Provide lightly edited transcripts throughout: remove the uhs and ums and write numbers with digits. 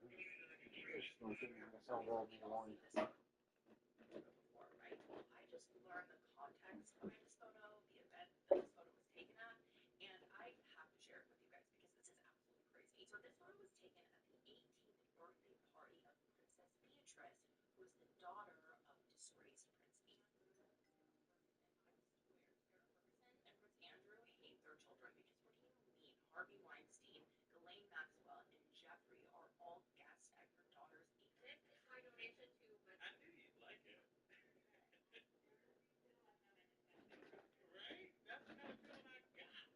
It's no thing. That's all all me alone. Before, right? Well, I just learned the context behind this photo, the event that this photo was taken at, and I have to share it with you guys because this is absolutely crazy. So this photo was taken at the 18th birthday party of Princess Beatrice, who is the daughter of disgraced Prince and Prince Andrew hate their children because what do you mean? Harvey Weinstein, Ghislaine Maxwell, and Jeffrey are all guests at your daughter's 18th. My donation to. I knew you'd like it. Right? That's the kind of feeling I got.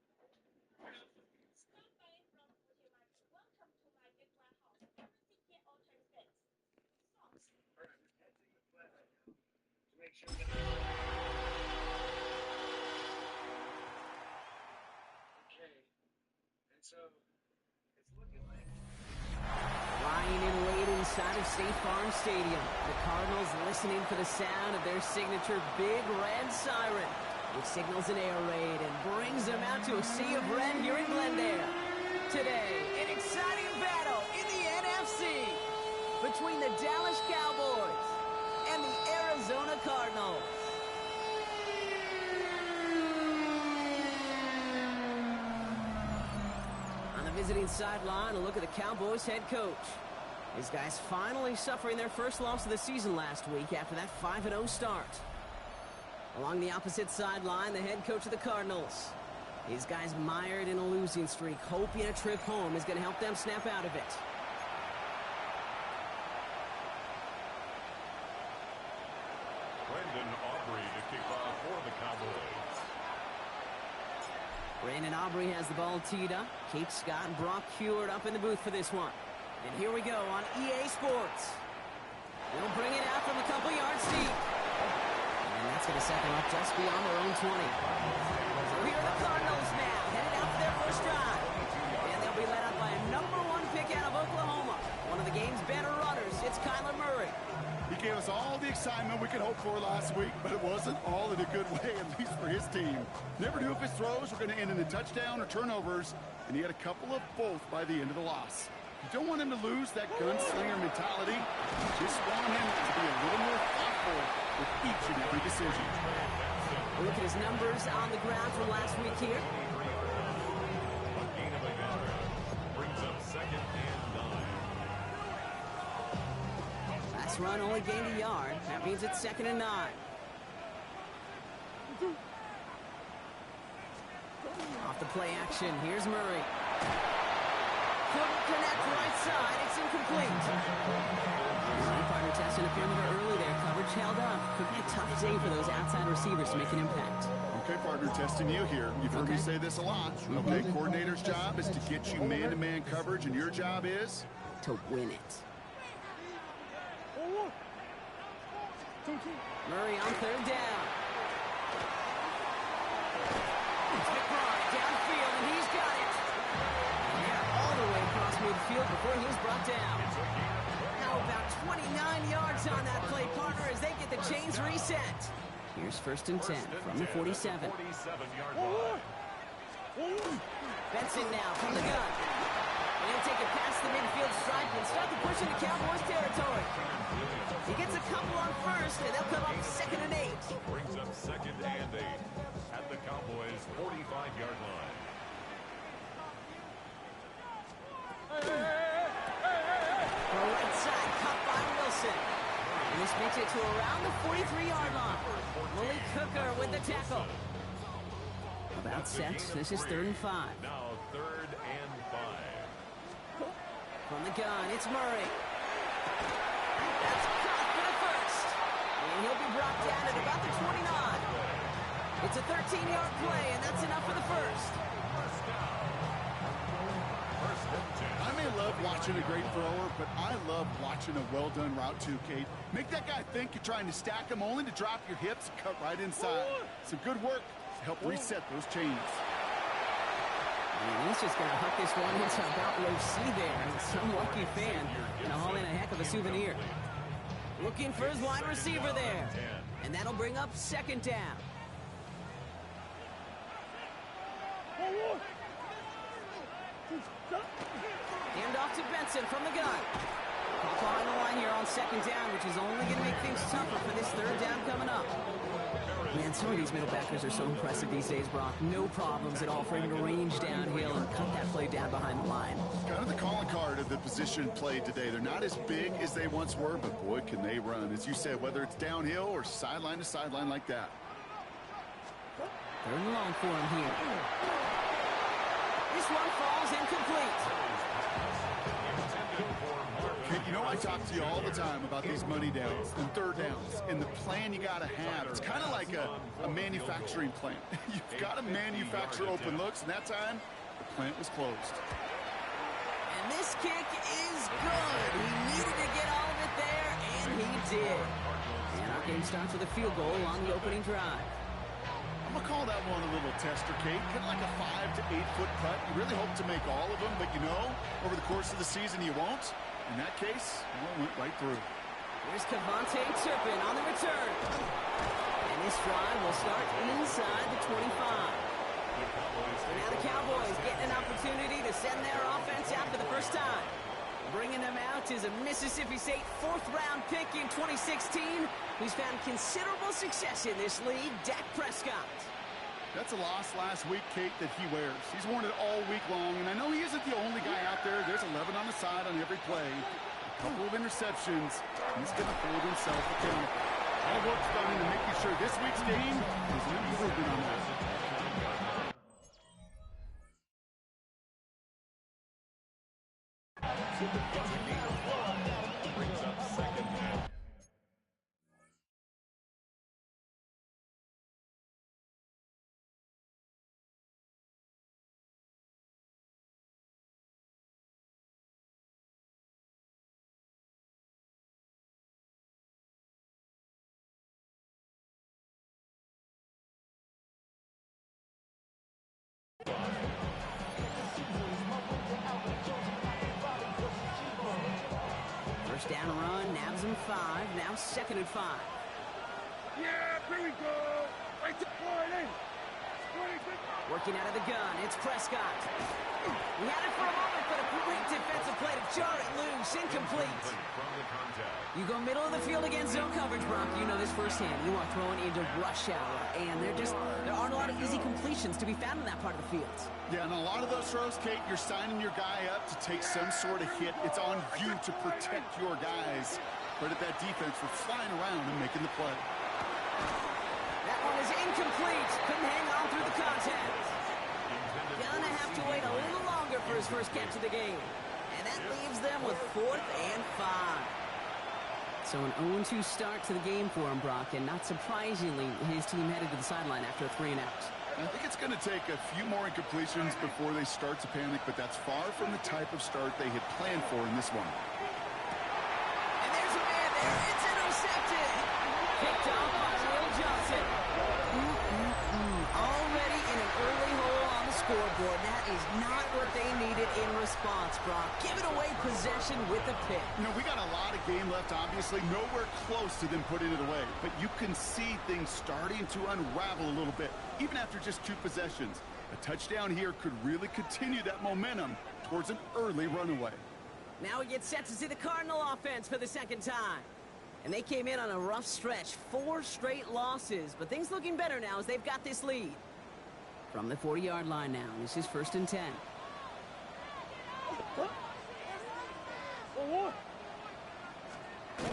Stop by from Welcome to my big flat house. Everything get all times beds. Socks. All right, we're testing the flat right now to make sure that. Okay. And so it's looking like. Lying in wait inside of State Farm Stadium, the Cardinals listening for the sound of their signature big red siren, which signals an air raid and brings them out to a sea of red here in Glendale. Today, an exciting battle in the NFC between the Dallas Cowboys and the Arizona Cardinals. On the visiting sideline, a look at the Cowboys head coach. These guys finally suffering their first loss of the season last week after that 5-0 start. Along the opposite sideline, the head coach of the Cardinals. These guys mired in a losing streak, hoping a trip home is going to help them snap out of it. Brandon Aubrey to kick off for the Cowboys. Brandon Aubrey has the ball teed up. Kate Scott and Brock Heward up in the booth for this one. And here we go on EA Sports. They'll bring it out from a couple yards deep. And that's going to set them up just beyond their own 20. So here are the Cardinals now, headed out for their first drive. And they'll be led up by a #1 pick out of Oklahoma. One of the game's better runners, it's Kyler Murray. He gave us all the excitement we could hope for last week, but it wasn't all in a good way, at least for his team. Never knew if his throws were going to end in a touchdown or turnovers, and he had a couple of both by the end of the loss. You don't want him to lose that gunslinger mentality. You just want him to be a little more thoughtful with each and every decision. Look at his numbers on the ground from last week here. A gain of a yard brings up 2nd and 9. Last run only gained a yard. That means it's 2nd and 9. Off the play action, here's Murray. Couldn't connect right side, it's incomplete. Partner testing a perimeter early there, coverage held up. Could be a tough day for those outside receivers to make an impact. Okay, partner, testing you here. You've heard me say this a lot. Okay, coordinator's job is to get you man-to-man coverage, and your job is? To win it. Murray on 3rd down. It's McBride downfield, and he's got it. Yeah, all the way across midfield before he was brought down. Now about 29 yards on that play, partner, as they get the chains reset. Here's 1st and 10 from the 47. 47-yard line. Benson now from the gun. And he'll take it past the midfield stripe and start to push into Cowboys territory. He gets a couple on 1st, and they'll come up 2nd and 8. Brings up 2nd and 8 at the Cowboys' 45-yard line. Right side, cut by Wilson. And this makes it to around the 43-yard line. Willie Cooker with the tackle. About set. This is 3rd and 5. Now 3rd and 5. From the gun, it's Murray. That's caught for the 1st. And he'll be brought down at about the 29. It's a 13-yard play, and that's enough for the 1st. I may love watching a great thrower, but I love watching a well-done route too, Kate. Make that guy think you're trying to stack him only to drop your hips and cut right inside. Some good work to help reset those chains. And he's just going to hook this one into about row C there. And some lucky fan going to haul in a heck of a souvenir. Looking for his wide receiver there. And that'll bring up 2nd down. Hand off to Benson from the gun. Caught behind the line here on second down, which is only going to make things tougher for this third down coming up. Man, some of these middle backers are so impressive these days, Brock. No problems at all for him to range downhill and cut that play down behind the line. Kind of the calling card of the position played today. They're not as big as they once were, but boy, can they run. As you said, whether it's downhill or sideline to sideline like that. Third and long for him here. This one falls incomplete. You know, I talk to you all the time about these money downs and third downs and the plan you got to have. It's kind of like a manufacturing plant. You've got to manufacture open looks, and that time, the plant was closed. And this kick is good. He needed to get all of it there, and he did. And our game starts with a field goal on the opening drive. I'm going to call that one a little tester, Kate. Kind of like a 5 to 8 foot putt. You really hope to make all of them, but you know, over the course of the season, you won't. In that case, it went right through. Here's Cavante Turpin on the return. And this drive will start inside the 25. And now the Cowboys getting an opportunity to send their offense out for the first time. Bringing them out is a Mississippi State fourth-round pick in 2016 who's found considerable success in this league, Dak Prescott. That's a loss last week, Kate, that he wears. He's worn it all week long, and I know he isn't the only guy out there. There's 11 on the side on every play. A couple of interceptions. He's going to hold himself accountable. All work's done into making sure this week's game is an improvement on that. Brings up second down. First down run, nabs him 5, now second and 5. Yeah, here we go. Right to point in. Working out of the gun, it's Prescott. He had it for a moment, but a great defensive play to jar it loose, incomplete. From the contact. You go middle of the field against zone coverage, Brock. You know this firsthand. You are throwing into rush hour, and there aren't a lot of easy completions to be found in that part of the field. Yeah, and a lot of those throws, Kate, you're signing your guy up to take some sort of hit. It's on you to protect your guys. Credit that defense for flying around and making the play. That one is incomplete. Couldn't hang on through the contact. Gonna have to wait a little longer for his first catch of the game. And that leaves them with 4th and 5. So an 0-2 start to the game for him, Brock, and not surprisingly, his team headed to the sideline after a 3-and-out. I think it's going to take a few more incompletions before they start to panic, but that's far from the type of start they had planned for in this one. And there's a man there. It's intercepted. Picked off by Will Johnson. Already in an early hole on the scoreboard. That is not what they needed in response, Brock. Give it away possession with a pick. You know, we got a lot of game left, obviously. Nowhere close to them putting it away. But you can see things starting to unravel a little bit, even after just 2 possessions. A touchdown here could really continue that momentum towards an early runaway. Now we get set to see the Cardinal offense for the second time. And they came in on a rough stretch, 4 straight losses. But things looking better now as they've got this lead. From the 40-yard line now, this is 1st and 10. They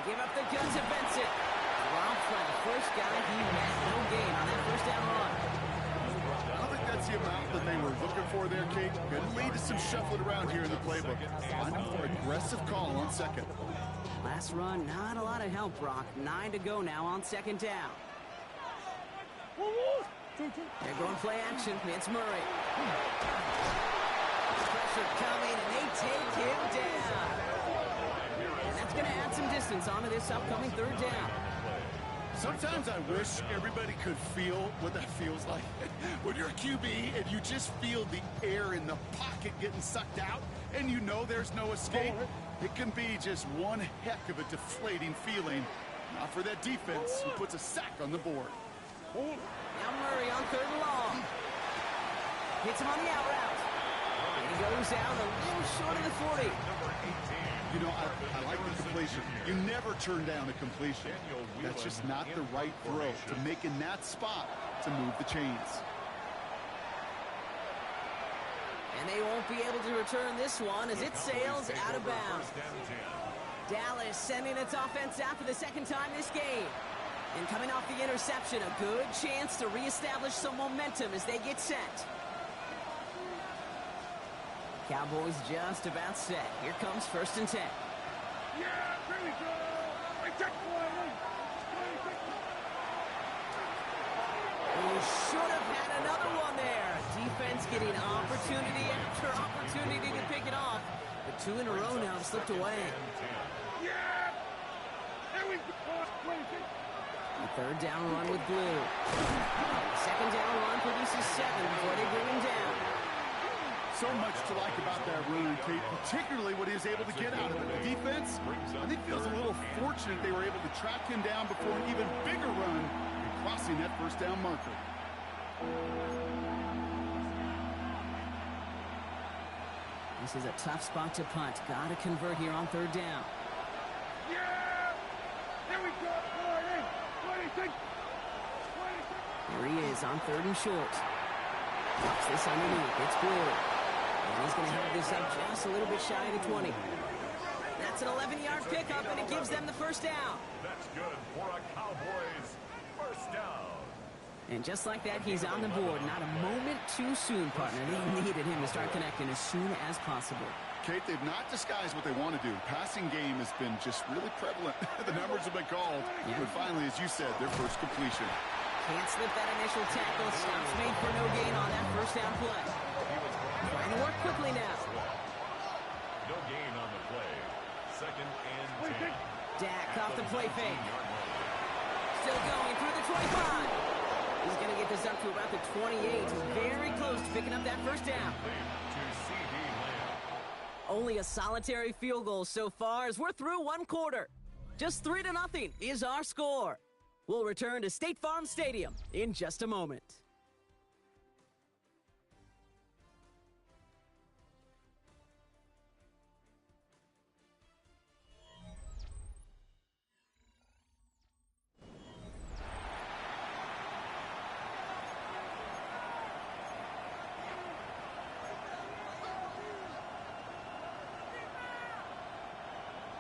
give up the gun to Benson. Rob Flat, first guy he met, no gain on that first down run. I don't think that's the amount that they were looking for there, Kate. Could lead to some shuffling around here in the playbook. Find a more aggressive call on second. Last run, not a lot of help, Brock. 9 to go now on second down. They're going play action. It's Murray. Pressure coming, and they take him down. And that's going to add some distance onto this upcoming third down. Sometimes I wish everybody could feel what that feels like. When you're a QB and you just feel the air in the pocket getting sucked out and you know there's no escape, it can be just one heck of a deflating feeling. Not for that defense who puts a sack on the board. Now Murray on 3rd and long. Hits him on the out route. And he goes out a little short of the 40. You know, I like the completion. You never turn down a completion. That's just not the right throw to make in that spot to move the chains. And they won't be able to return this one as it sails out of bounds. Dallas sending its offense out for the second time this game. And coming off the interception, a good chance to reestablish some momentum as they get set. Cowboys just about set. Here comes 1st and 10. Yeah, there we go. I check We should have had another one there. Defense getting opportunity after opportunity to pick it off. But 2 in a row now have slipped away. Yeah. There we go. A 3rd down run with Blue. The 2nd down run produces 7 before they bring him down. So much to like about that run, Kate, particularly what he was able to get out of it. The defense, I think, feels a little fortunate they were able to track him down before an even bigger run and crossing that 1st down marker. This is a tough spot to punt. Got to convert here on 3rd down. Yeah. There we go. 26. Here he is on 3rd and short. Drops this underneath. It's Blue. And he's going to have this up just a little bit shy of the 20. That's an 11-yard pickup, and it gives them the 1st down. That's good for a Cowboys 1st down. And just like that, he's on the board. Not a moment too soon, partner. They needed him to start connecting as soon as possible. Kate, they've not disguised what they want to do. Passing game has been just really prevalent. The numbers have been called. Yeah. But finally, as you said, their 1st completion. Can't slip that initial tackle. Stops made for no gain on that 1st down play. Trying to work quickly now. No gain on the play. 2nd and 10. Dak off the play fake. Still going through the 25. He's going to get this up to about the 28. Very close to picking up that 1st down. Only a solitary field goal so far as we're through 1 quarter. Just 3-0 is our score. We'll return to State Farm Stadium in just a moment.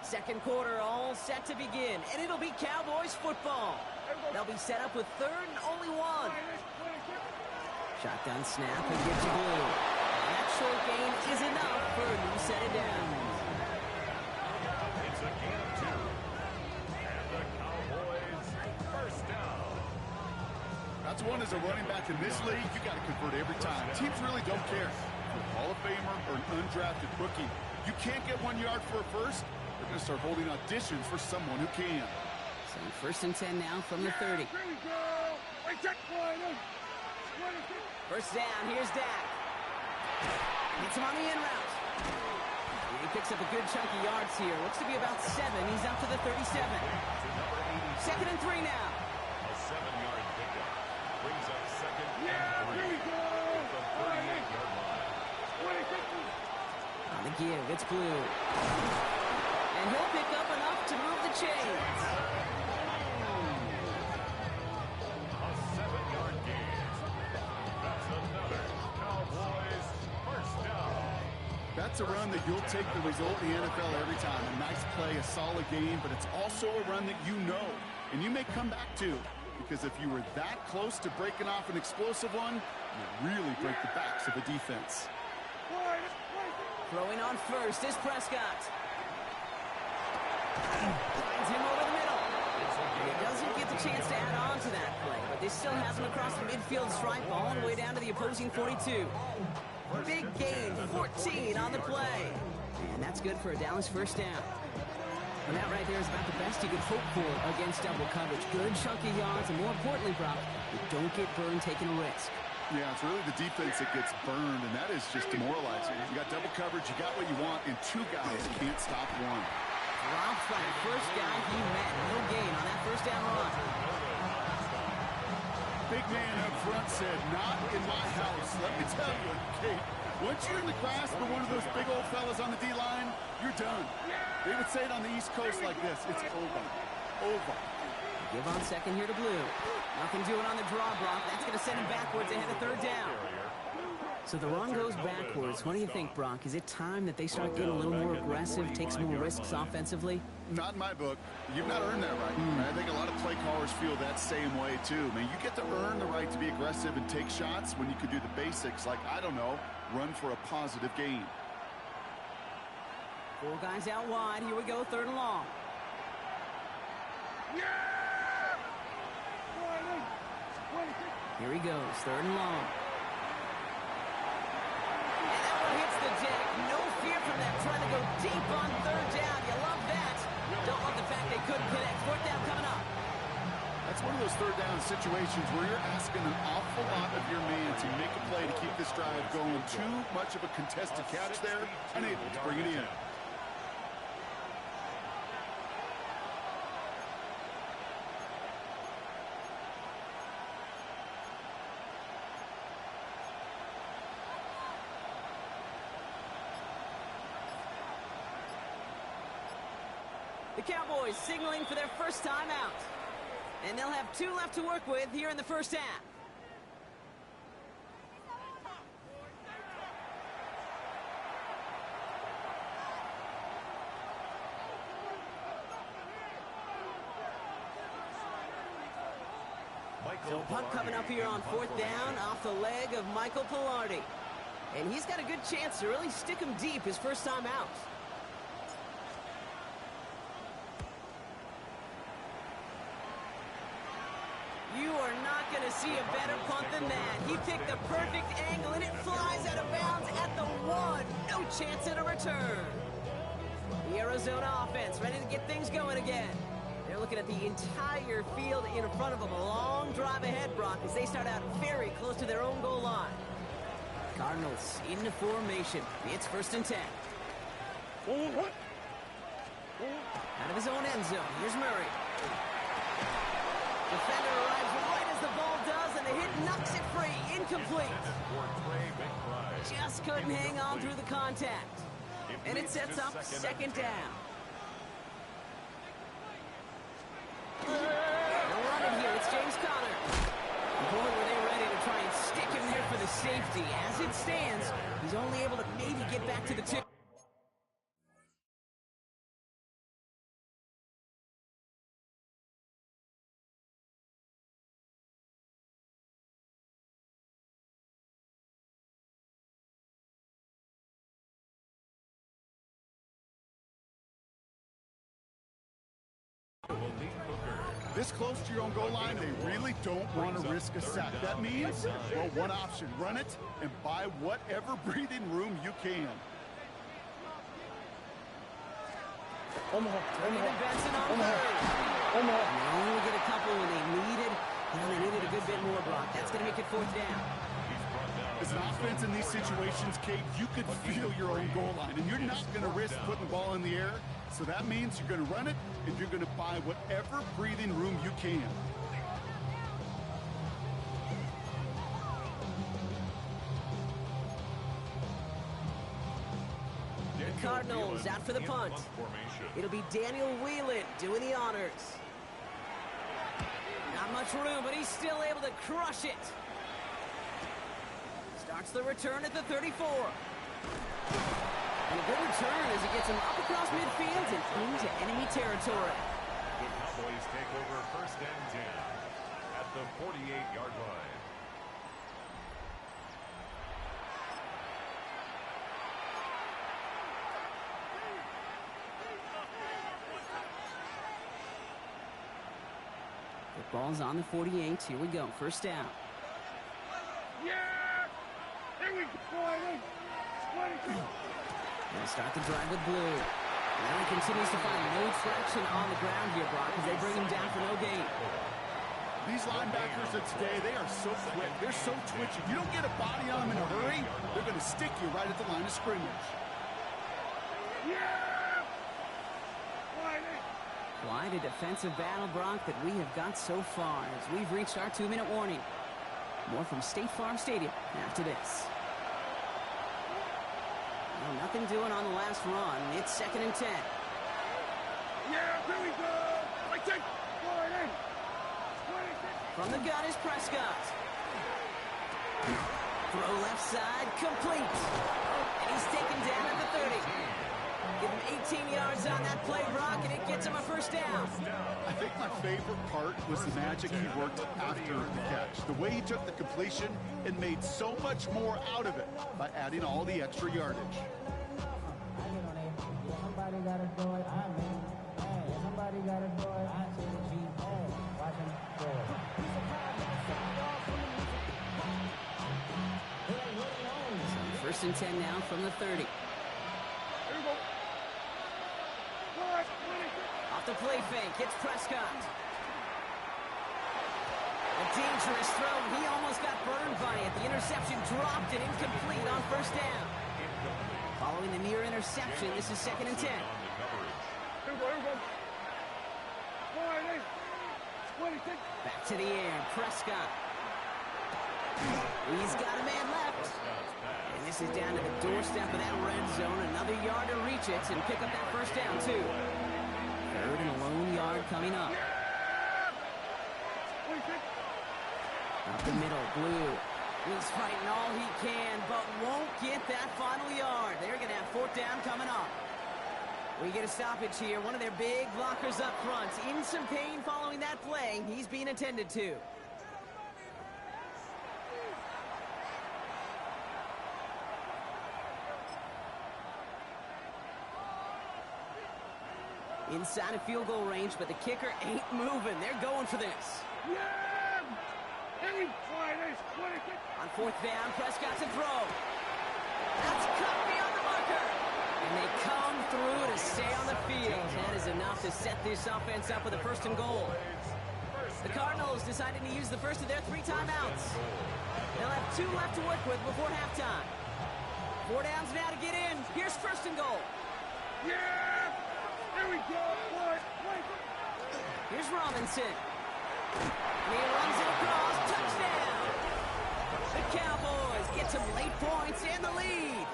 Second quarter all set to begin, and it'll be Cowboys football. They'll be set up with 3rd and only 1. Shotgun snap and get to Blue. And that short gain is enough for a new set of downs. It's a gain of 2. And the Cowboys 1st down. That's one as a running back in this league, you got to convert every time. Teams really don't care. If you're a Hall of Famer or an undrafted rookie, you can't get 1 yard for a first. They're going to start holding auditions for someone who can. So 1st and 10 now from the 30. There we go. I check 1st down, here's Dak. Gets him on the in route. He picks up a good chunk of yards here. Looks to be about 7. He's up to the 37. 2nd and 3 now. A 7-yard pickup. Brings up 2nd and 3. There we go. At the 38-yard line. On the give, it's Blue. And he'll pick up enough to move the chains. A 7-yard gain. That's another Cowboys 1st down. That's a run that you'll take the result in the NFL every time. A nice play, a solid game, but it's also a run that you know, and you may come back to. Because if you were that close to breaking off an explosive one, you really break the backs of the defense. Throwing on 1st is Prescott. Finds him over the middle. And he doesn't get the chance to add on to that play, but they still has him across the midfield stripe all the way down to the opposing 42. Big gain, 14 on the play. And that's good for a Dallas 1st down. And that right there is about the best you could hope for against double coverage. Good chunky yards, and more importantly, Brock, you don't get burned taking a risk. Yeah, it's really the defense that gets burned, and that is just demoralizing. You got double coverage, you got what you want, and 2 guys can't stop one. Dropped by the first guy he met. No gain on that 1st down run. Big man up front said, not in my house. Let me tell you, Kate, Once you're in the grasp of one of those big old fellas on the D-line, you're done. They would say it on the East Coast like this. It's over. Over. Give on second here to Blue. Nothing doing on the draw block. That's going to send him backwards ahead of third down. So the run goes backwards. What do you think, Brock? Is it time that they start getting a little more aggressive, take some more risks offensively? Not in my book. You've not earned that right. I think a lot of play callers feel that same way, too. Man, you get to earn the right to be aggressive and take shots when you could do the basics, like, I don't know, run for a positive gain. 4 guys out wide. Here we go, third and long. Here he goes, third and long. And that one hits the deck. No fear from them, trying to go deep on third down. You love that. Don't love the fact they couldn't connect. Fourth down coming up. That's one of those third down situations where you're asking an awful lot of your man to make a play to keep this drive going. Too much of a contested catch there, unable to bring it in. The Cowboys signaling for their first time out. And they'll have 2 left to work with here in the first half. So punt coming up here on fourth down off the leg of Michael Pilardi. And he's got a good chance to really stick him deep his first time out. You are not going to see a better punt than that. He picked the perfect angle, and it flies out of bounds at the 1. No chance at a return. The Arizona offense ready to get things going again. They're looking at the entire field in front of them. A long drive ahead, Brock, as they start out very close to their own goal line. Cardinals into formation. It's first and 10. Out of his own end zone. Here's Murray. Defender arrives right as the ball does, and the hit knocks it free. Incomplete. Just couldn't hang on through the contact. And it sets up second down. They'll run it here. It's James Conner. Boy, were they ready to try and stick him there for the safety. As it stands, he's only able to maybe get back to the 2. This close to your own goal line, they really don't want to risk a sack. That means, well, one option, run it and buy whatever breathing room you can. Even Benson on third. They only get a couple when they needed. Well, they needed a good bit more, Brock. That's going to make it fourth down. As an offense in these situations, Kate, you could feel your own goal line, and you're not going to risk putting the ball in the air. So that means you're going to run it, and you're going to buy whatever breathing room you can. The Cardinals out for the punt. It'll be Daniel Whelan doing the honors. Not much room, but he's still able to crush it. Starts the return at the 34. And a good return as he gets him up across midfield and into enemy territory. The Cowboys take over first and 10 at the 48-yard line. The ball's on the 48. Here we go. First down. Yeah! Here we go! They'll start the drive with Blue. And he continues to find no traction on the ground here, Brock, as they bring him down for no gain. These linebackers of today, they are so quick. They're so twitchy. You don't get a body on them in a hurry, they're going to stick you right at the line of scrimmage. Yeah! Quite a defensive battle, Brock, that we have got so far as we've reached our 2-minute warning. More from State Farm Stadium after this. Well, nothing doing on the last run. It's 2nd and 10. Yeah, here we go. I take going in. 26. From the gun is Prescott. Throw left side, complete. And he's taken down at the 30. Give him 18 yards on that play, Brock, and it gets him a first down. I think my favorite part was the magic he worked after the catch. The way he took the completion and made so much more out of it by adding all the extra yardage. Somebody gotta do it, I mean, hey, somebody gotta do it, I say the G, hey, watch him do it. So 1st and 10 now from the 30. Here we go. What? 26. Off the play fake, it's Prescott. A dangerous throw. He almost got burned by it. The interception dropped and incomplete on 1st down. Following the near interception, this is 2nd and 10. Here we go, here we go. 26. Back to the air, Prescott. He's got a man left. And this is down to the doorstep of that red zone. Another yard to reach it and pick up that first down, too. 3rd and a lone yard coming up. 26. Up the middle, Blue. He's fighting all he can, but won't get that final yard. They're going to have 4th down coming up. We get a stoppage here. One of their big blockers up front. In some pain following that play. He's being attended to. Inside of field goal range, but the kicker ain't moving. They're going for this. Yeah! Any Fridays, 26. On 4th down, Prescott to throw. That's cut beyond the marker. And they come through to stay on the field. That is enough to set this offense up with a 1st and goal. The Cardinals decided to use the first of their 3 timeouts. They'll have 2 left to work with before halftime. 4 downs now to get in. Here's 1st and goal. Yeah! Here we go, boys. Here's Robinson. And he runs it across. Touchdown! The Cowboys get some late points and the lead.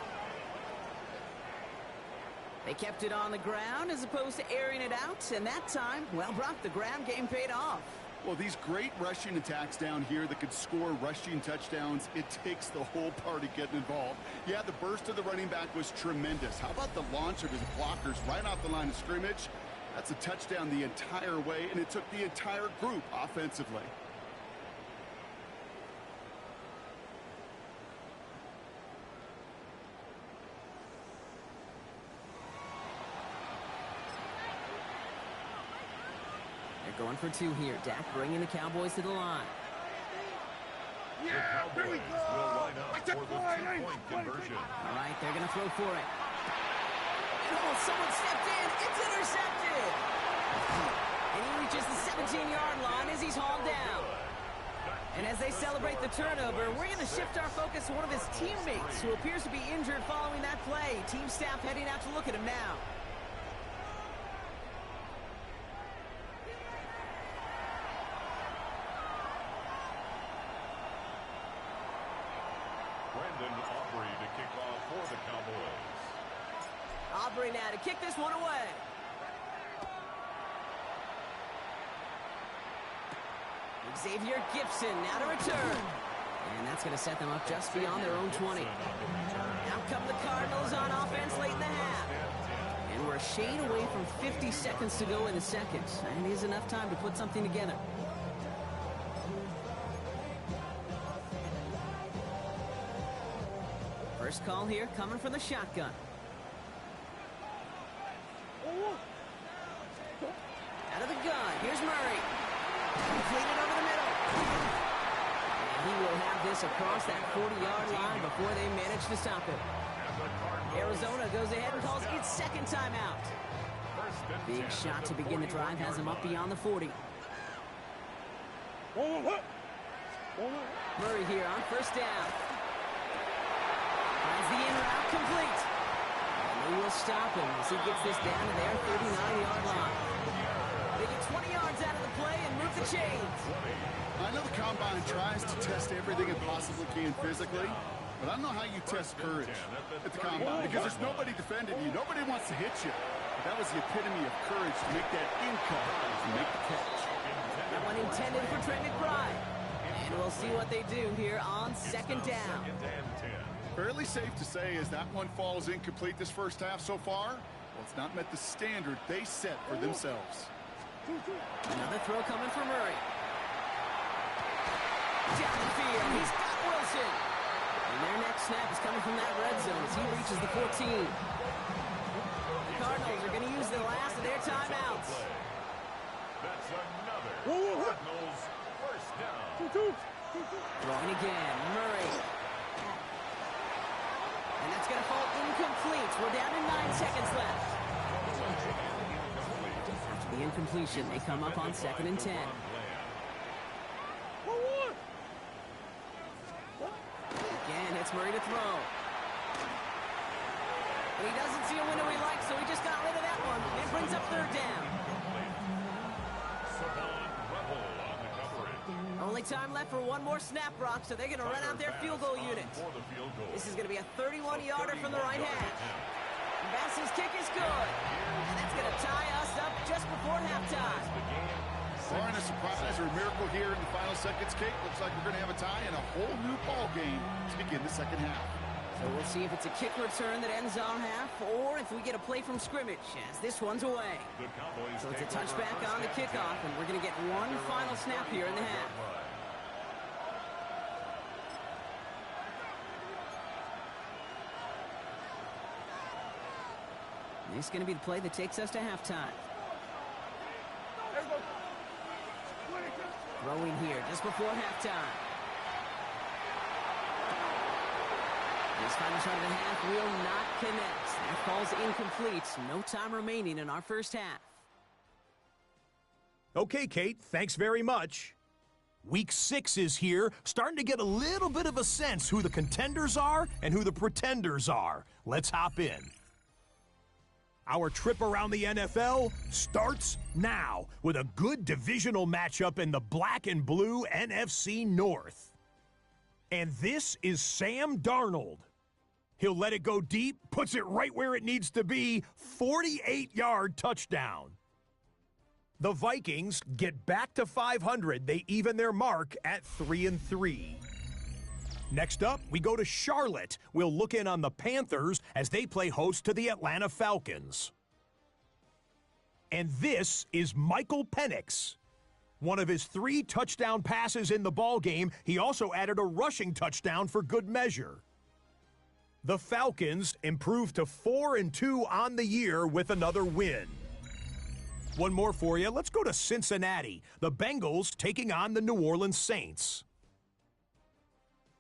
They kept it on the ground as opposed to airing it out. And that time, well, Brock, the ground game paid off. Well, these great rushing attacks down here that could score rushing touchdowns, it takes the whole party getting involved. Yeah, the burst of the running back was tremendous. How about the launch of his blockers right off the line of scrimmage? That's a touchdown the entire way, and it took the entire group offensively. They're going for 2 here. Dak bringing the Cowboys to the line. Yeah, here we go. Will line up I took for the 2-point conversion. All right, they're going to throw for it. Oh, someone stepped in. It's intercepted. And he reaches the 17-yard line as he's hauled down. And as they celebrate the turnover, we're going to shift our focus to one of his teammates who appears to be injured following that play. Team staff heading out to look at him now. To kick off for the Cowboys. Aubrey now to kick this one away. Xavier Gibson now to return. And that's going to set them up just beyond their own 20. Now come the Cardinals on offense late in the half. And we're a shade away from 50 seconds to go in the second. And it is enough time to put something together. First call here coming from the shotgun. Out of the gun, here's Murray. Completed over the middle. And he will have this across that 40-yard line before they manage to stop it. Arizona goes ahead and calls its 2nd timeout. Big shot to begin the drive has him up beyond the 40. Murray here on 1st down. Finds the in route complete. And they will stop him as he gets this down to their 39-yard line. They get 20 yards out of the play and move the chains. I know the Combine tries to test everything it possibly can physically, But I don't know how you test courage at the combine because there's nobody defending you. Nobody wants to hit you. But that was the epitome of courage to make that in-cut and make the catch. That one intended for Trey McBride. And we'll see what they do here on second down. Fairly safe to say as that one falls incomplete this first half so far, well, it's not met the standard they set for themselves. Another throw coming from Murray. Down the field, he's got Wilson. And their next snap is coming from that red zone as he reaches the 14. The Cardinals are going to use the last of their timeouts. That's another Cardinals first down. Throwing again, Murray. And that's going to fall incomplete. We're down to 9 seconds left. After the incompletion, they come up on 2nd and 10. Again, it's Murray to throw. But he doesn't see a window he likes, so he just got rid of that one. It brings up 3rd down. Only time left for one more snap, Brock, so they're going to run out their field goal unit. This is going to be a 31-yarder from the right hash. Bass's kick is good. And that's going to tie us up just before halftime. Barring a surprise or a miracle here in the final seconds, Kate, looks like we're going to have a tie and a whole new ball game to begin the second half. So we'll see if it's a kick return that ends our half or if we get a play from scrimmage as this one's away. So it's a touchback on the kickoff, and we're going to get one final snap here in the half. This is going to be the play that takes us to halftime. Throwing here just before halftime. This final shot of the half will not connect. That falls incomplete. No time remaining in our first half. Okay, Kate, thanks very much. Week 6 is here, starting to get a little bit of a sense who the contenders are and who the pretenders are. Let's hop in. Our trip around the NFL starts now with a good divisional matchup in the black and blue NFC North. And this is Sam Darnold. He'll let it go deep, puts it right where it needs to be, 48-yard touchdown. The Vikings get back to 500. They even their mark at 3-3. Next up, we go to Charlotte. We'll look in on the Panthers as they play host to the Atlanta Falcons. And this is Michael Penix. One of his 3 touchdown passes in the ballgame, he also added a rushing touchdown for good measure. The Falcons improved to 4-2 on the year with another win. One more for you. Let's go to Cincinnati. The Bengals taking on the New Orleans Saints.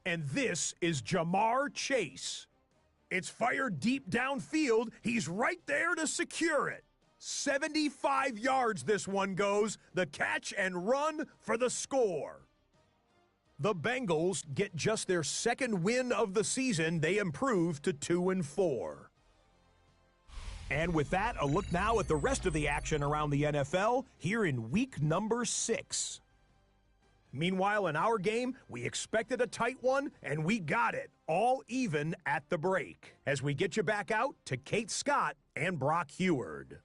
And this is Jamar Chase. It's fired deep downfield. He's right there to secure it. 75 yards this one goes. The catch and run for the score. The Bengals get just their 2nd win of the season. They improve to 2-4. And with that, a look now at the rest of the action around the NFL here in week number 6. Meanwhile, in our game, we expected a tight one, and we got it, all even at the break. As we get you back out to Kate Scott and Brock Heward.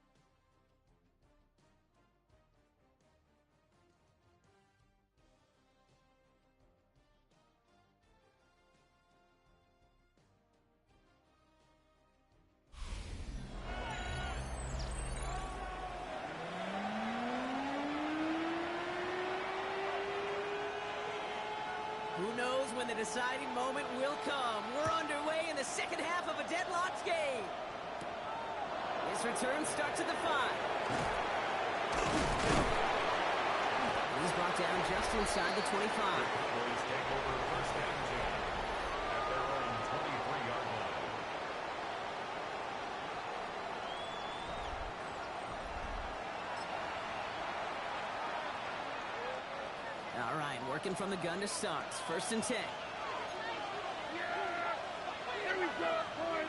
Who knows when the deciding moment will come? We're underway in the second half of a deadlocked game. This return starts at the 5. He's brought down just inside the 25. Cowboys take over first and 10 at their own 23-yard line. All right, working from the gun to start. 1st and 10. Here we go, boy.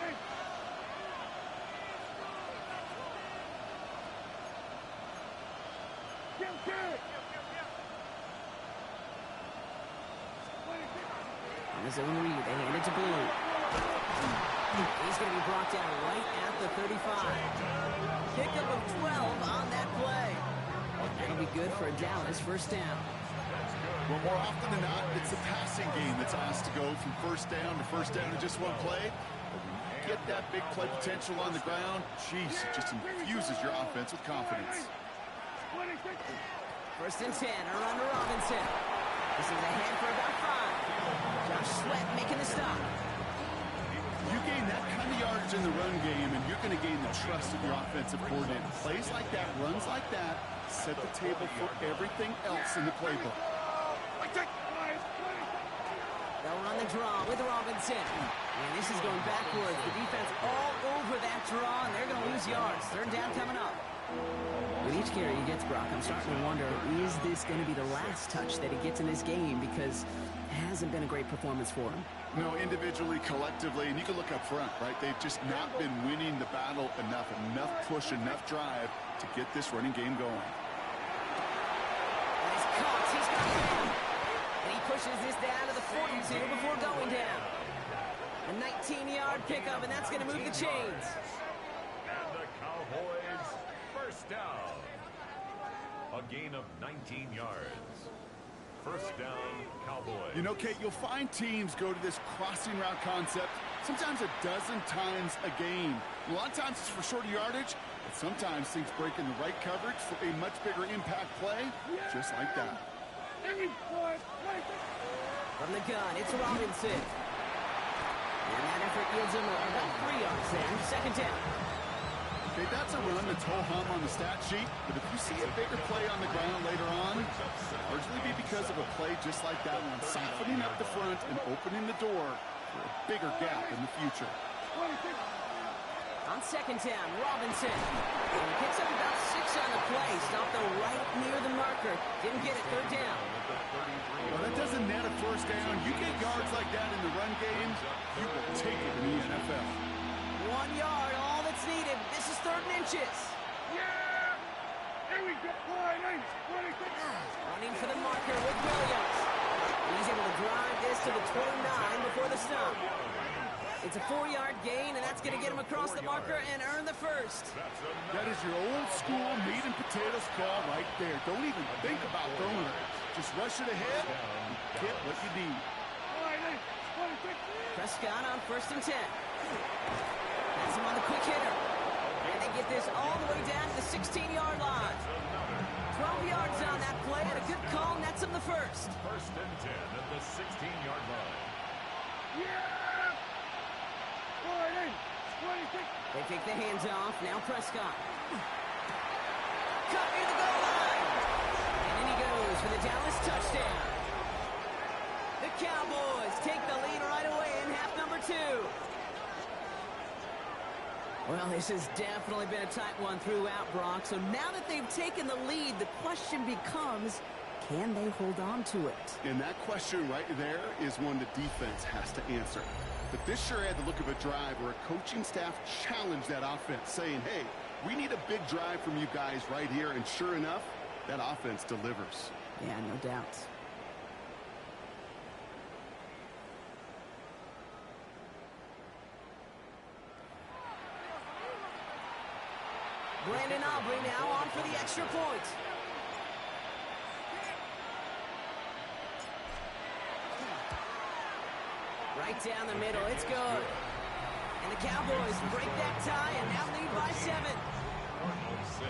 On his own read, they hand it to Blue. He's going to be brought down right at the 35. Pickup of 12 on that play. That'll be good for a Dallas first down. Well, more often than not, it's the passing game that's asked to go from first down in just one play. But when you get that big play potential on the ground, geez, it just infuses your offense with confidence. First and 10, around to Robinson. This is ahead for about 5. Josh Sweat making the stop. You gain that kind of yardage in the run game, and you're going to gain the trust of your offensive coordinator. Plays like that, runs like that, set the table for everything else in the playbook. They'll run the draw with Robinson. And this is going backwards. The defense all over that draw, and they're going to lose yards. Third down coming up. With each carry he gets, Brock, I'm starting to wonder, is this going to be the last touch that he gets in this game? Because it hasn't been a great performance for him. No, individually, collectively, and you can look up front, right? They've just not been winning the battle enough push, enough drive to get this running game going. He's caught. He's got down. And he pushes this down to the 42 before going down. A 19-yard pickup, and that's going to move the chains. And the Cowboys first down. A gain of 19 yards. First down, Cowboys. You know, Kate, you'll find teams go to this crossing route concept sometimes a dozen times a game. A lot of times it's for shorter yardage, but sometimes things break in the right coverage for a much bigger impact play, just like that. From the gun, it's Robinson. And that effort yields him about 3 yards there. Second down. Okay, that's a run that's ho-hum on the stat sheet, but if you see a bigger play on the ground later on, largely be because of a play just like that one, softening up the front and opening the door for a bigger gap in the future. On second down, Robinson. And he picks up about 6 on the play. Stopped though right near the marker. Didn't get it. Third down. Well, that doesn't net a first down. You get yards like that in the run game, you will take it in the NFL. 1 yard, all that's needed. This is 3rd and inches. Yeah! Here we go. Running for the marker with Williams. He's able to drive this to the 29 before the stop. It's a 4-yard gain, and that's going to get him across the marker and earn the first. That is your old school meat and potatoes call right there. Don't even think about throwing it. Just rush it ahead and get what you need. Prescott on 1st and 10. That's him on the quick hitter. And they get this all the way down to the 16-yard line. 12 yards on that play, and a good call nets him the first. 1st and 10 at the 16-yard line. They take the hands off. Now Prescott. Cut near the goal line. And in he goes for the Dallas touchdown. The Cowboys take the lead right away in half number 2. Well, this has definitely been a tight one throughout, Brock. So now that they've taken the lead, the question becomes, can they hold on to it? And that question right there is one the defense has to answer. But this sure had the look of a drive where a coaching staff challenged that offense, saying, hey, we need a big drive from you guys right here. And sure enough, that offense delivers. Yeah, no doubt. Brandon Aubrey now on for the extra point. Right down the middle, it's good. And the Cowboys break that tie and now lead by 7. Cardinals 6.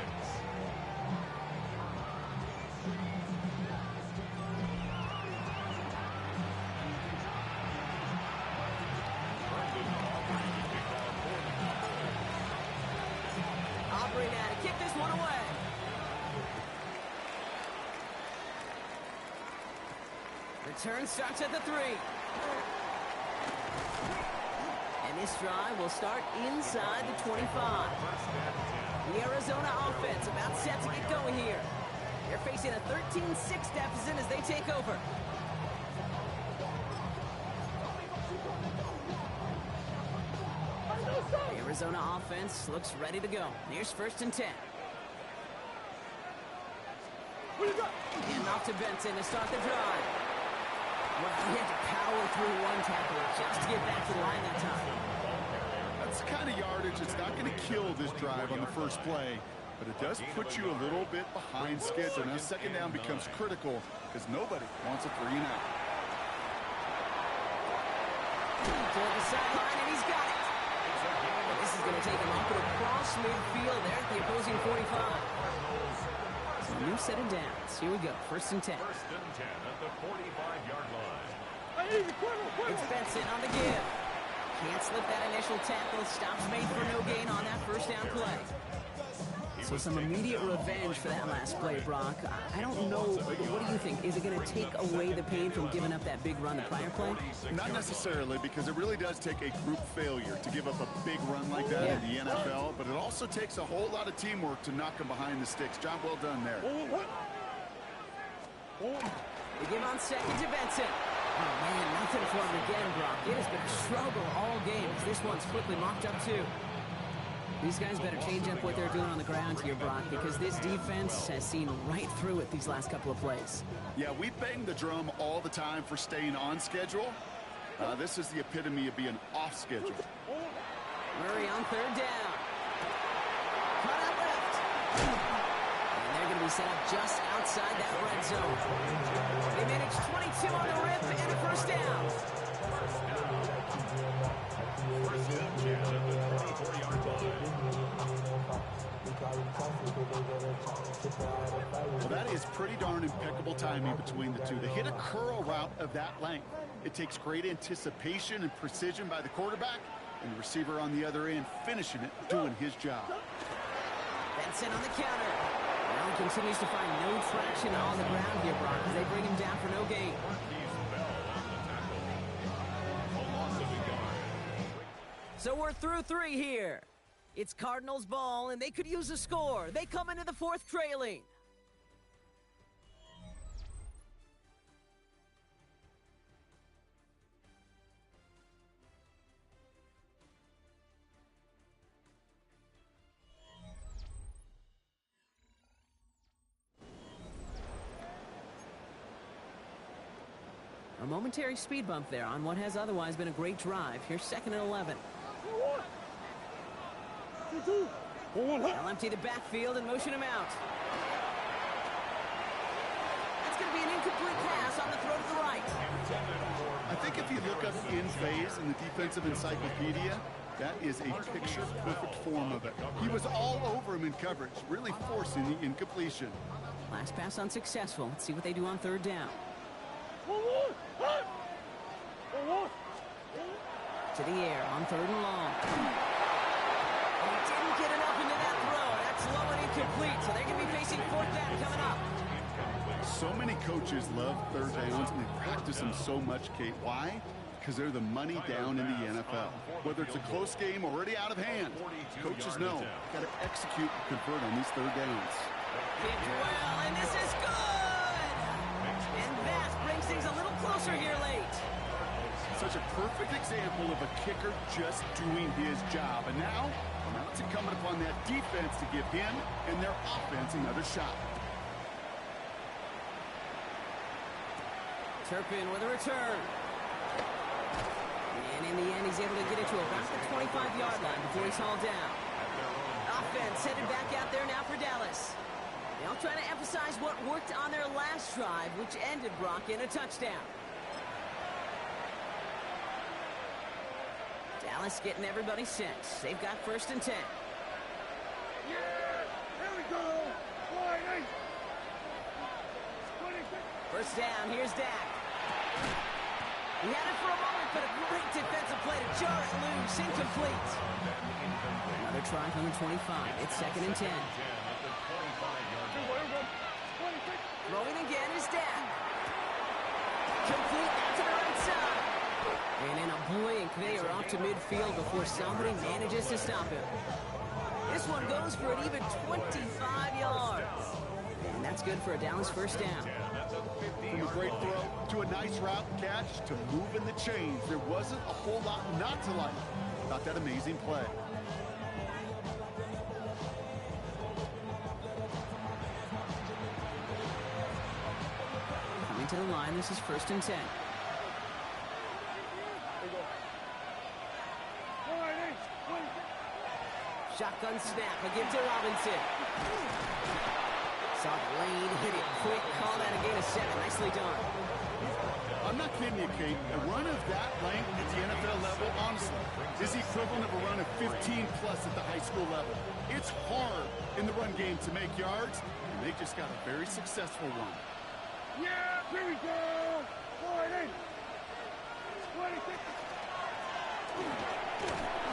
Aubrey now to kick this one away. Return starts at the 3. And this drive will start inside the 25. The Arizona offense about set to get going here. They're facing a 13-6 deficit as they take over. The Arizona offense looks ready to go. Here's 1st and 10. And off to Benson to start the drive. Well, he had to power through one tackle just to get back to the line that time. That's the kind of yardage that's not going to kill this drive on the first play, but it does put you a little bit behind schedule. Now, second down becomes critical because nobody wants a 3-and-out. Toward the sideline, and he's got it. And this is going to take him up and across midfield there at the opposing 45. So a new set of downs. Here we go, 1st and 10. 1st and 10 at the 45-yard line. It's Benson on the give. Can't slip that initial tackle. Stops made for no gain on that 1st down play. So some immediate revenge for that last play, Brock. I don't know. What do you think? Is it going to take away the pain from giving up that big run the prior play? Not necessarily, because it really does take a group failure to give up a big run like that in the NFL, but it also takes a whole lot of teamwork to knock them behind the sticks. Job well done there. They give on 2nd to Benson. Oh, man, nothing for him again, Brock. It has been a struggle all game as this one's quickly mocked up, too. These guys better change up what they're doing on the ground here, Brock, because this defense has seen right through it these last couple of plays. Yeah, we bang the drum all the time for staying on schedule. This is the epitome of being off schedule. Murray on 3rd down. Cut out left. And they're going to be set up just outside that red zone. They managed 22 on the rip and a 1st down. 1st and 10 at the 24-yard line. Well, that is pretty darn impeccable timing between the two. They hit a curl route of that length. It takes great anticipation and precision by the quarterback, and the receiver on the other end finishing it, doing his job. Benson on the counter. Brown continues to find no traction on the ground here, Brock, as they bring him down for no gain. So we're through 3 here. It's Cardinals ball, and they could use a score. They come into the 4th trailing. A momentary speed bump there on what has otherwise been a great drive. Here's 2nd and 11. They'll empty the backfield and motion him out. That's going to be an incomplete pass on the throw to the right. I think if you look up in phase in the defensive encyclopedia, that is a picture-perfect form of it. He was all over him in coverage, really forcing the incompletion. Last pass unsuccessful. Let's see what they do on 3rd down. To the air on 3rd and long. And he didn't get enough into that throw. That's low and incomplete, so they're going to be facing 4th down coming up. So many coaches love 3rd downs, and they practice them so much, Kate. Why? Because they're the money down in the NFL. Whether it's a close game already out of hand, coaches know got to execute and convert on these 3rd downs. Kicked well, and this is good! And that brings things a little closer here late. Such a perfect example of a kicker just doing his job. And now it's incumbent upon that defense to give him and their offense another shot. Turpin with a return. And in the end, he's able to get it to around the 25-yard line before he's hauled down. Offense headed back out there now for Dallas. They'll try to emphasize what worked on their last drive, which ended, Brock, in a touchdown. Dallas getting everybody set. They've got 1st and 10. Yeah! Here we go! Sliding! 1st down, here's Dak. He had it for a moment, but a great defensive play to jar it loose. Incomplete. Another try from the 25. It's 2nd and 10. Throwing again is Dak. Complete out to the right side. And in a blink, they are off to midfield before somebody manages to stop him. This one goes for an even 25 yards. And that's good for a Dallas 1st down. From a great throw to a nice route catch to moving the chains, there wasn't a whole lot not to like about that amazing play. Coming to the line, this is 1st and 10. shotgun snap. A give to Robinson. Saw the lane, hit it quick. Call that a gain of 7. Nicely done. I'm not kidding you, Kate. A run of that length at the NFL level, honestly, is the equivalent of a run of 15-plus at the high school level. It's hard in the run game to make yards, and they just got a very successful one. Yeah, here we go. Forward in. 26.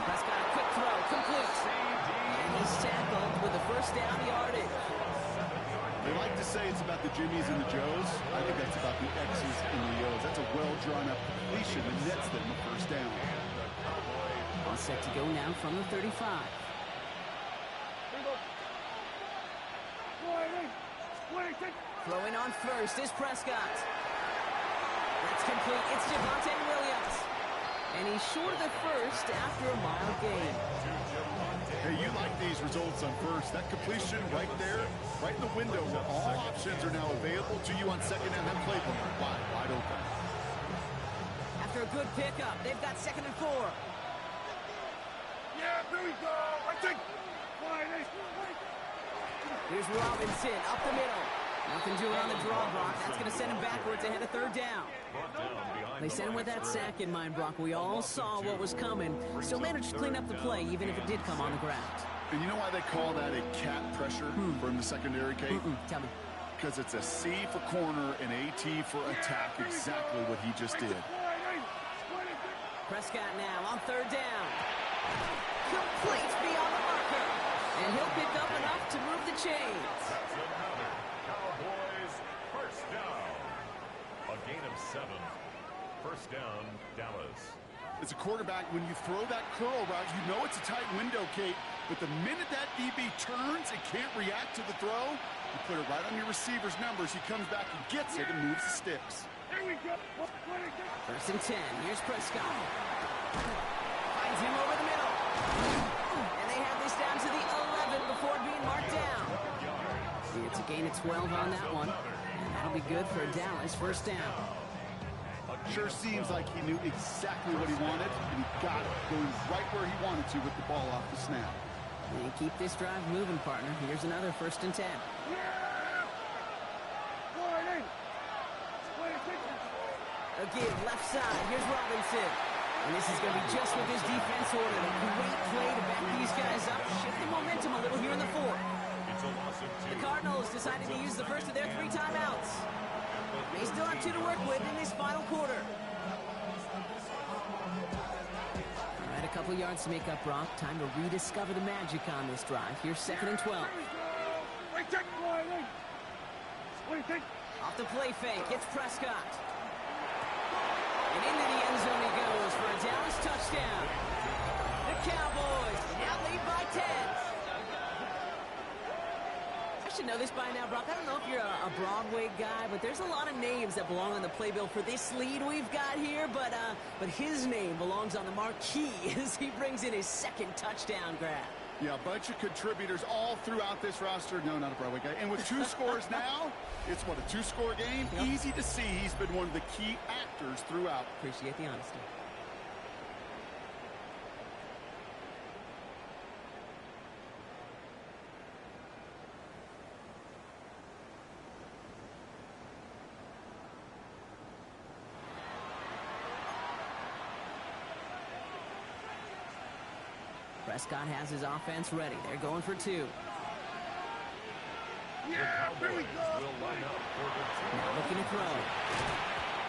Prescott, a quick throw, complete. And he's tackled with the first down yardage. They like to say it's about the Jimmies and the Joes. I think that's about the X's and the O's. That's a well-drawn-up completion that nets them a first down. All set to go now from the 35. Here we go. Forward in. 26. Throwing on first is Prescott. That's complete. It's Javonte Williams. And he's short of the first after a mile gain. Hey, you like these results on first. That completion right there, right in the window where all options are now available to you on second down. That playbook wide open. After a good pickup, they've got 2nd and 4. Yeah, here we go. I think. Forward in. Here's Robinson up the middle. Nothing doing on the draw, Brock. That's going to send him backwards ahead of 3rd down. They sent him with that sack in mind, Brock. We all saw what was coming, so managed to clean up the play, even if it did come on the ground. And you know why they call that a cat pressure from the secondary, Kate? Tell me. Because it's a C for corner and a T for attack, exactly what he just did. Prescott now on 3rd down. Complete beyond the marker. And he'll pick up enough to move the chains. Cowboys, first down. A gain of 7. First down, Dallas. As a quarterback, when you throw that curl route, you know it's a tight window, Kate. But the minute that DB turns and can't react to the throw, you put it right on your receiver's numbers. He comes back and gets it and moves the sticks. Here we go. 1st and 10. Here's Prescott. Finds him over the middle. And they have this down to the 11 before being marked down. It's a gain of 12 on that one. And that'll be good for Dallas. First down. Sure seems like he knew exactly what he wanted, and he got it, going right where he wanted to with the ball off the snap. They keep this drive moving, partner. Here's another 1st and 10. Yeah. Forward in. 26. A give left side. Here's Robinson. And this is going to be just what this defense ordered. A great play to back these guys up, shifting momentum a little here in the 4th. It's a loss of 2. The Cardinals decided to use the first of their 3 timeouts. They still have 2 to work with in this final quarter. All right, a couple yards to make up, Brock. Time to rediscover the magic on this drive. Here's 2nd and 12. I check. Forward in. 26. Off the play fake, it's Prescott. And into the end zone he goes for a Dallas touchdown. The Cowboys now lead by 10. I should know this by now, Brock. I don't know if you're a Broadway guy, but there's a lot of names that belong on the playbill for this lead we've got here, but his name belongs on the marquee as he brings in his 2nd touchdown grab. Yeah, a bunch of contributors all throughout this roster. No, not a Broadway guy. And with 2 scores now, it's what, a 2-score game? Yep. Easy to see he's been one of the key actors throughout. Appreciate the honesty. Prescott has his offense ready. They're going for 2. Yeah, here we go. Will line up for the 2. Now looking to throw.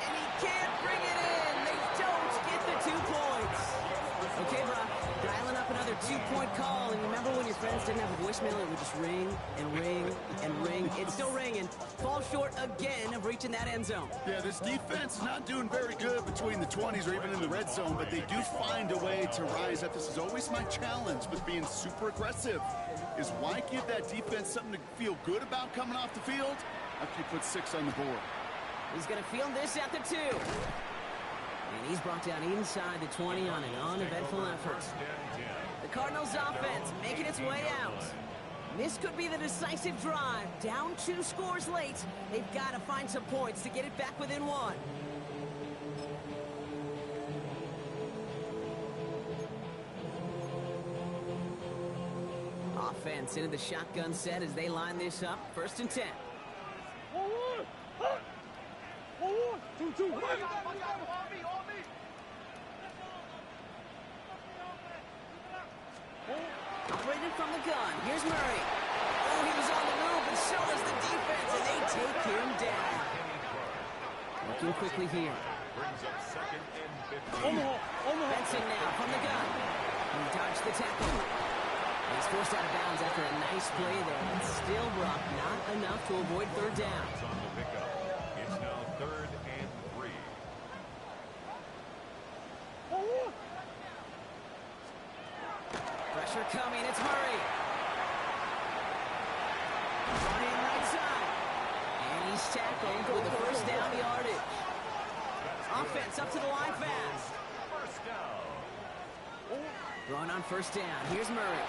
And he can't bring it in. They don't get the 2 points. Okay, Brock, dialing up another 2-point call. And remember when your friends didn't have a voicemail, it would just ring and ring and ring. It's still ringing. Fall short again of reaching that end zone. Yeah, this defense not doing very good between the 20s or even in the red zone, but they do find a way to rise up. This is always my challenge with being super aggressive, is why give that defense something to feel good about coming off the field after you put 6 on the board. He's going to field this at the 2. And he's brought down inside the 20 on an uneventful effort. The Cardinals offense making its way out. This could be the decisive drive. Down 2 scores late. They've got to find some points to get it back within 1. Offense into the shotgun set as they line this up. 1st and 10. Forward! Forward! 2-2. Operated from the gun. Here's Murray. Oh, he was on the move, and so was the defense, and they take him down. Looking quickly here. Brings up 2nd and 15. Benson now from the gun. He dodged the tackle. He's forced out of bounds after a nice play there. And still, Brock, not enough to avoid 3rd down. It's on the pickup. It's now 3rd and 3. Pressure coming. It's Murray. Brought in right side. And he's tackled with the 1st down yardage. Offense up to the line fast. 1st down. Throwing on 1st down. Here's Murray.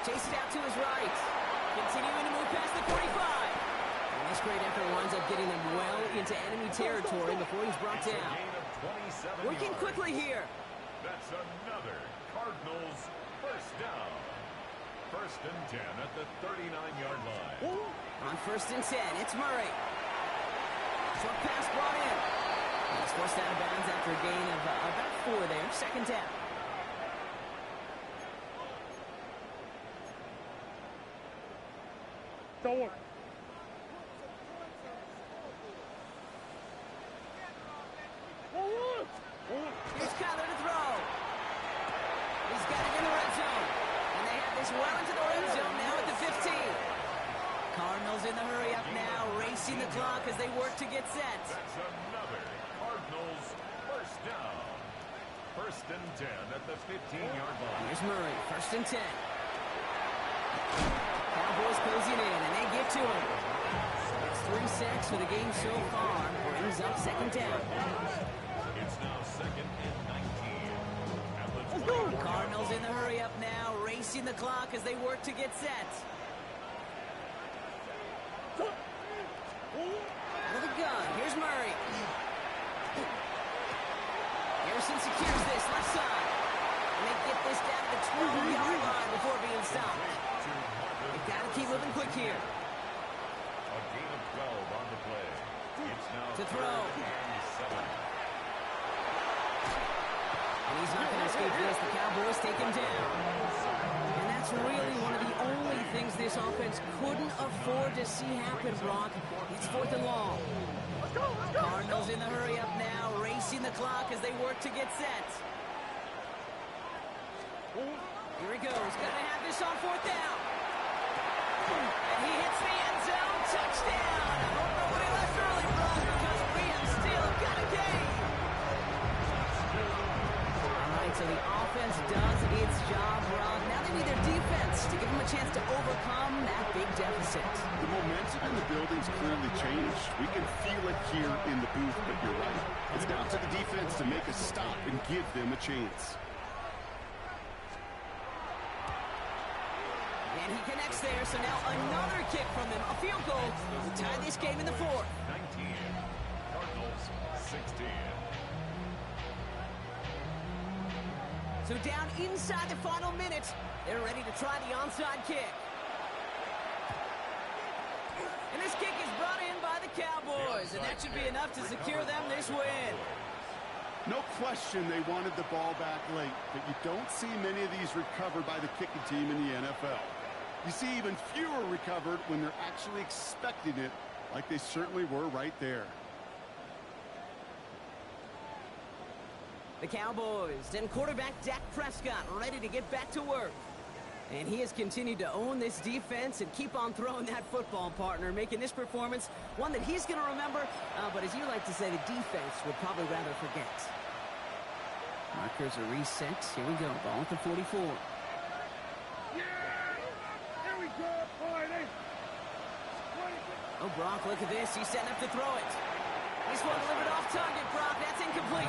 Chase it out to his right. Continuing to move past the 45. And this great effort winds up getting him well into enemy territory before he's brought Gain down. of 27 Working yards. quickly here. That's another Cardinals 1st down. 1st and 10 at the 39-yard line. On 1st and 10, it's Murray. Short pass brought in. He's forced out of bounds after a gain of about 4 there. 2nd down. Forward. Here's Kyler to throw. He's got it in the red zone. And they have this well into the red zone now at the 15. Cardinals in the hurry up now, racing the clock as they work to get set. That's another Cardinals 1st down. 1st and 10 at the 15-yard line. Here's Murray, 1st and 10. Cowboys closing in, and they give to him. It's 3 sacks for the game so far. Brings up 2nd down. It's now 2nd and 19. At the 20. Cardinals in the hurry up now, racing the clock as they work to get set. Out of the gun, here's Murray. Harrison secures this left side. And they get this down to the 12-yard line before being stopped. They've got to keep moving quick here. A gain of 12 on the play. It's now To throw. 3rd and 7. And he's not going to escape this. The Cowboys take him down. And that's really one of the only things this offense couldn't afford to see happen, Brock. It's 4th and long. Cardinals in the hurry up now, racing the clock as they work to get set. Here he goes. Got to have this on 4th down. And he hits the end zone. Touchdown. I hope nobody left early, Brock, because we have still got a game. All right, so the offense does its job, Brock. Now they need their defense to give them a chance to overcome that big deficit. The momentum in the building's clearly changed. We can feel it here in the booth, but you're right. It's down to the defense to make a stop and give them a chance. And he connects there, so now another kick from them. A field goal to tie this game in the 4th. 19. Cardinals 16. So down inside the final minute, they're ready to try the onside kick. And this kick is brought in by the Cowboys, and that should be enough to secure them this win. No question they wanted the ball back late, but you don't see many of these recovered by the kicking team in the NFL. You see even fewer recovered when they're actually expecting it, like they certainly were right there. The Cowboys and quarterback Dak Prescott ready to get back to work. And he has continued to own this defense and keep on throwing that football, partner, making this performance one that he's going to remember, but as you like to say, the defense would probably rather forget. Markers are reset. Here we go. Ball at the 44. Yeah! Here we go, party! Oh, Brock, look at this. He's setting up to throw it. He's one delivered off target, Brock. That's incomplete.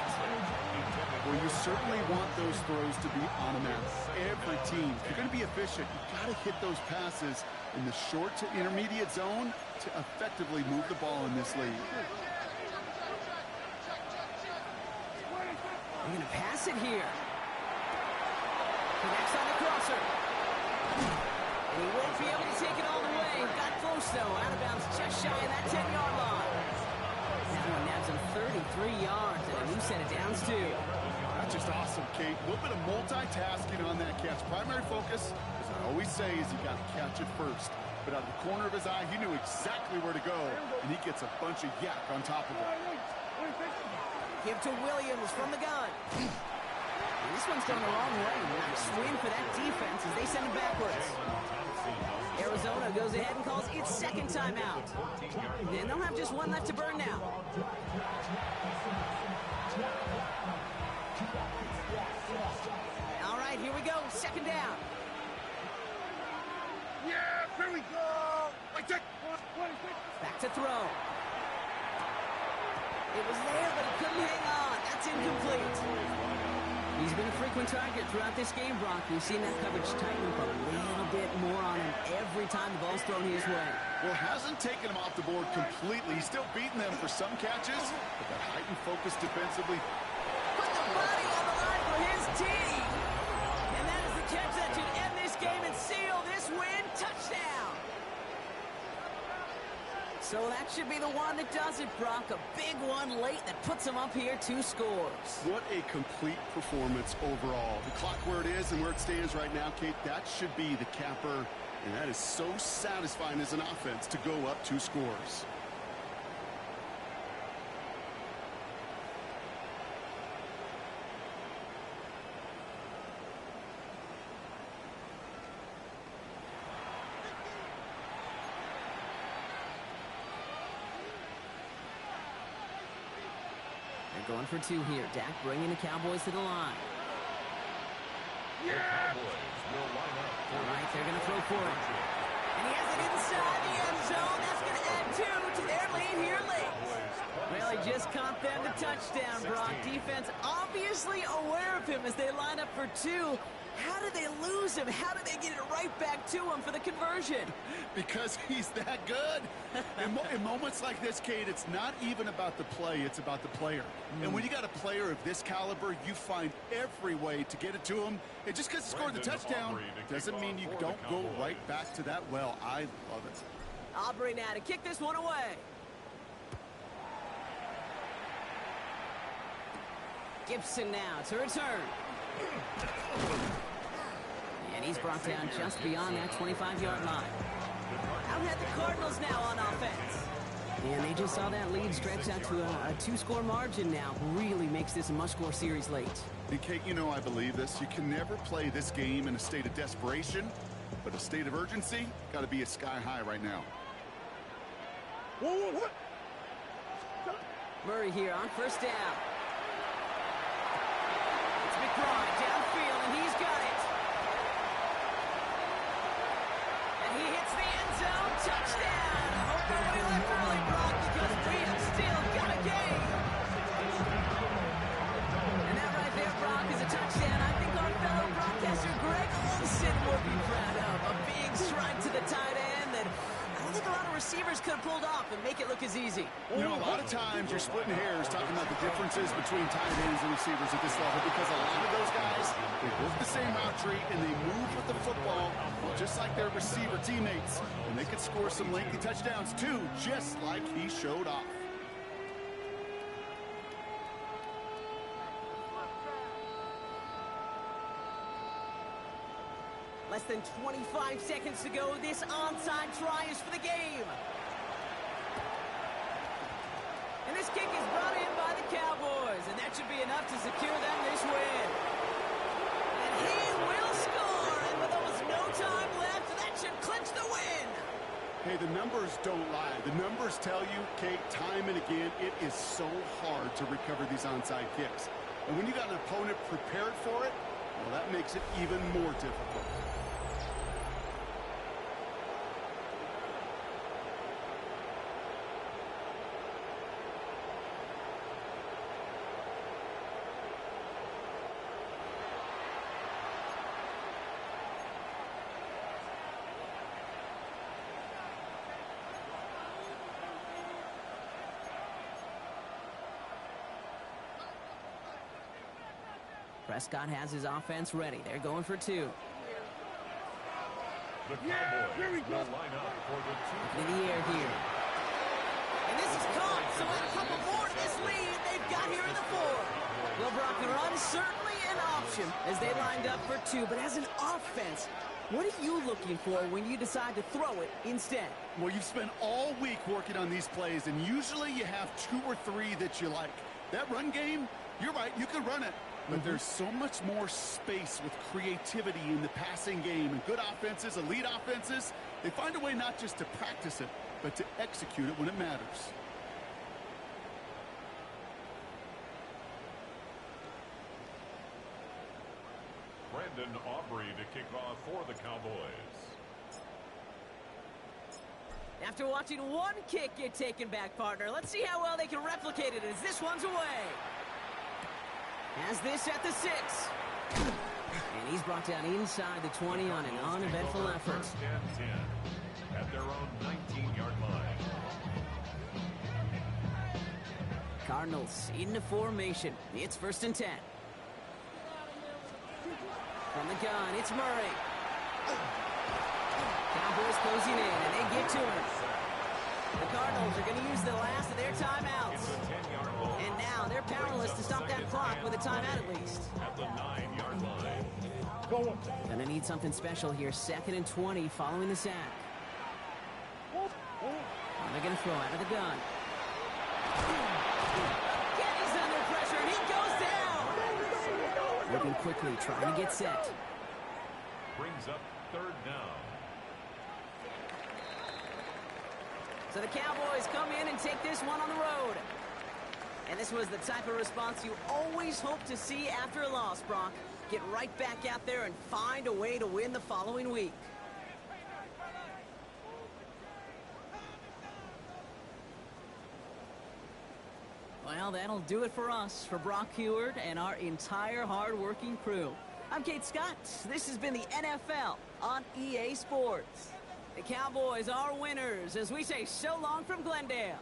Well, you certainly want those throws to be automatic. Every team, if you're going to be efficient, you've got to hit those passes in the short to intermediate zone to effectively move the ball in this league. They're going to pass it here. Connects on the crosser. And he won't be able to take it all the way. Got close, though. Out of bounds just shy of that 10-yard line. That one nabs him 33 yards, and a new set of downs, too. That's just awesome, Kate. A little bit of multitasking on that catch. Primary focus, as I always say, is you got to catch it first. But out of the corner of his eye, he knew exactly where to go, and he gets a bunch of yak on top of it. Give to Williams from the gun. And this one's going the wrong way. Nice win for that defense as they send it backwards. Arizona goes ahead and calls its second timeout. And they'll have just one left to burn now. All right, here we go. Second down. Yeah, here we go. I take. Back to throw. It was there, but he couldn't hang on. That's incomplete. He's been a frequent target throughout this game, Brock. We've seen that coverage tighten up a little bit more on him every time the ball's thrown his way. Well, hasn't taken him off the board completely. He's still beating them for some catches, but that heightened focus defensively. Put the body on the line for his team. And that is the catch that should end this game and seal this win. Touchdown. So that should be the one that does it, Brock. A big one late that puts him up here 2 scores. What a complete performance overall. The clock where it is and where it stands right now, Kate, that should be the capper. And that is so satisfying as an offense to go up 2 scores. They're going for 2 here. Dak bringing the Cowboys to the line. The Cowboys will line up. All right, they're going to throw for it. And he has it inside the end zone. That's going to add 2 to their lead here late. Well, he just caught them the touchdown, Brock. Defense obviously aware of him as they line up for 2. How did they lose him? How did they get it right back to him for the conversion? Because he's that good. In moments like this, Kate, it's not even about the play, it's about the player. And when you got a player of this caliber, you find every way to get it to him. And just because he scored the touchdown doesn't mean you don't go right back to that well. I love it. Aubrey now to kick this one away. Gibson now to return. And he's brought down just beyond that 25-yard line. Out ahead the Cardinals now on offense. And they just saw that lead stretch out to a 2-score margin now. Really makes this a must-score series late. And Kate, you know I believe this. You can never play this game in a state of desperation, but a state of urgency got to be sky high right now. Whoa. Murray here on first down. It's McBride downfield, and he's got it. And he hits the end zone. Touchdown. I hope nobody left early, Brock, because we have still got a game. And that right there, Brock, is a touchdown I think our fellow broadcaster Greg Olson would be proud of. A big strike to the tight end that I don't think a lot of receivers could have pulled off and make it look as easy. You know, a lot of times you're splitting hairs talking about the differences between tight ends and receivers at this level because a lot of those guys, they work the same route tree and they move with the football just like their receiver teammates. And they could score some lengthy touchdowns too, just like he showed off. Less than 25 seconds to go. This onside try is for the game. And this kick is brought in by the Cowboys, and that should be enough to secure them this win. And he will score, and with almost no time left, that should clinch the win. Hey, the numbers don't lie. The numbers tell you, Kate, time and again, it is so hard to recover these onside kicks. And when you got an opponent prepared for it, well, that makes it even more difficult. Prescott has his offense ready. They're going for 2. The Yeah, Cowboys here we go. will line up for the In the air here. And this is caught, so add a couple more to this lead they've got here in the fourth. Well, Brock, the run certainly an option as they lined up for two, but as an offense, what are you looking for when you decide to throw it instead? Well, you've spent all week working on these plays, and usually you have 2 or 3 that you like. That run game, you're right, you can run it. But there's so much more space with creativity in the passing game. And good offenses, elite offenses, they find a way not just to practice it, but to execute it when it matters. Brandon Aubrey to kick off for the Cowboys. After watching one kick get taken back, partner, let's see how well they can replicate it as this one's away. Has this at the 6. And he's brought down inside the 20 on an uneventful effort. First and 10 at their own 19-yard line. Cardinals into formation. It's 1st and 10. From the gun, it's Murray. Cowboys closing in, and they get to him. The Cardinals are going to use the last of their timeouts. And now they're powerless to stop that clock with a timeout at least. At the 9-yard line. Gonna need something special here. 2nd and 20 following the sack. They're going to throw out of the gun. Kenny's under pressure, and he goes down. Moving quickly, trying to get set. Brings up 3rd down. So the Cowboys come in and take this one on the road. And this was the type of response you always hope to see after a loss, Brock. Get right back out there and find a way to win the following week. Well, that'll do it for us, for Brock Huard and our entire hard-working crew. I'm Kate Scott. This has been the NFL on EA Sports. The Cowboys are winners as we say so long from Glendale.